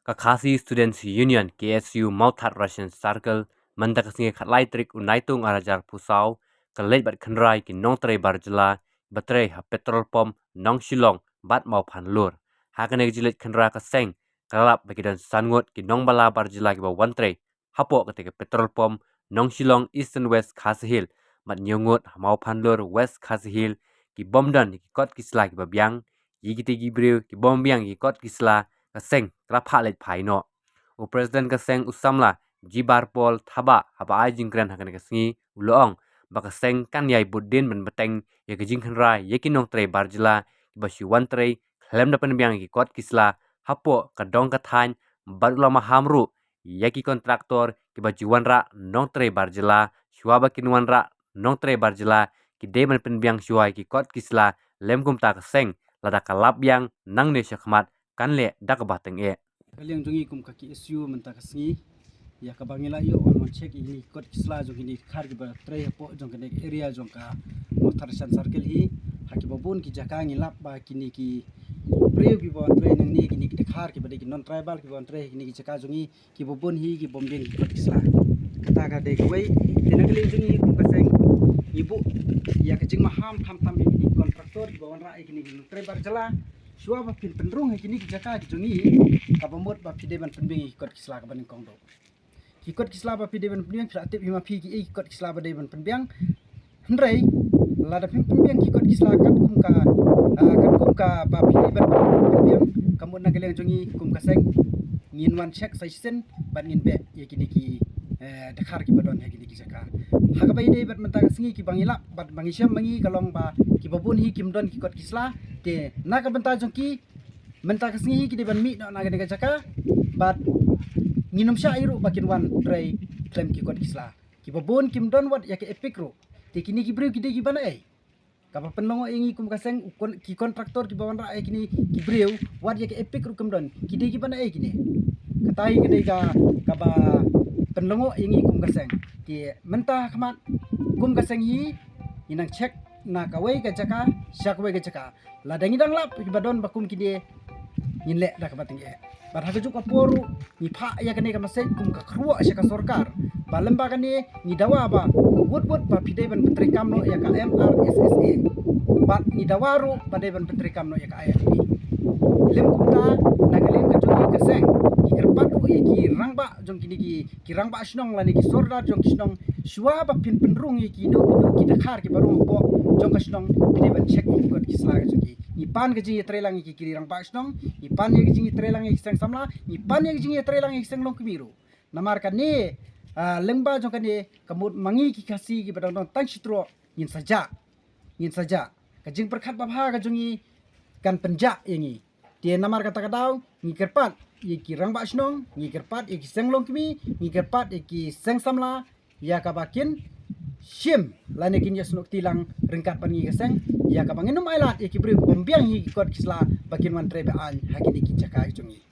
Kakasi Students Union KSU Mauthat Russian Circle mentakasngi khatlai trik unaitung arajar pusau kalej bat khandrai ki nongtre barjela batre ha petrol pump nong Shillong bat mau phanlur hakane jilet khandra ka seng kalap bagidan sangot ki nong bala barjela ki ba wantre hapo ketika petrol pump nong Shillong East and West Khasi Hill mat nyongot mau phanlur West Khasi Hill ki bomdan ki kot kisla ki babyang yigite gibreu ki bombyang ki kot kisla kaseng krapha lej phaino u president kaseng usamla jibar pol thaba haba ai jingkran hakane kasngi uloong bakaseng kan yai budin men beteng ye gijing khanra ye kinong tre barjila bashi wan tre khlem da penbyang ki kot kisla hapo kadong ka thain barula mahamru ye ki kontraktor ki bajuan ra nong tre barjila shwaba kinwan ra nong tre barjila ki de men penbyang shwai ki kot kisla lemkum ta kaseng lada kalap yang nang ne shakhmat kanle dak bateng e kaliang jongi kum kaki isu mentak sengi ya kabangila yo on check ini kot kisla jong ini khar ki ba tre po jong kene area jong ka motarsan circle hi haki babun ki jaka ngilap ba kini ki preu ki bon tre nang ni kini ki khar ki ba de non tribal ki bon tre kini ki jaka jongi ki babun hi ki bombeng ki kot kisla kata ka de koi tena kaliang jongi kum kaseng ibu ya kecing maham tam ini kontraktor ki bon ra kini ki tre bar jala Shua ba pin penrung kini kijaka kijongi kabamot ba pideban penbing ikot kisla ka baning kongdo. Ikot kisla ba pideban penbing kreatif hima pi ki ikot kisla ba deban penbing. Hendrai lada penbing ikot kisla kat kum ka ba pideban penbing kamu nageleng jongi kum kaseng ngin wan check session ban ngin be ye kini ki dekhar ki badon he kini kijaka. Haga ba ide bat mentang singi ki bangila bat bangisyam mangi kalong ba ki babun hi kimdon ki kot kisla te naga benta jongki benta kasngi ki deban mi naga naga jaka bat nginum sya iru bakin wan tray klem ki kot kisla ki babon kim don wat ya ke epic ro te kini ki breu ki de ki bana ai kapa penlongo ingi kum kaseng ki kontraktor ki bawan ra kini ki breu wat ya ke epic ro kum don ki de ki bana ai kini katai ki de ka ba penlongo ingi kum kaseng ki mentah khamat kum kaseng hi inang check na kawai ka jaka syakwe ka jaka ladangi dang lap ki badon bakum ki de nyinle dak bating e bar ha juk aporu ni pha ya kane ka masai kum ka khruwa sya ka sorkar balem ba kane ni dawa ba wot ba pide ban petri kamno ya ka MRSSA ba ni dawaru pada ban petri kamno ya ka IFP lem kumta nagalem ka jongi ka seng ki kerpatu e ki rangba jong kini ki rangba snong lani ki sorda jong kisnong shwa ba pin penrung ki do ki dakhar ki barung po jong kasnong pide ban check ki kot ki slag jongi ipan ke jingi trelang ki kiri rang pasnong ipan ye jingi trelang ki seng samla ipan ye jingi trelang ki seng long kemiru namar kan ne lengba jong kan ne kamut mangi ki kasi ki badang dong tang chitro yin saja ka jing perkhat babha ka jongi kan penja yengi tie namar kata kadau ni kerpat ye ki rang pasnong ni kerpat ye ki seng long kemi ni kerpat ye ki seng samla ya ka bakin Shim lane kin yasnuk tilang ringkat pangi keseng ya kabanginum ailat ya kibri bombiang hi kot kisla bakin wan trebe an hakini ki jaka jongi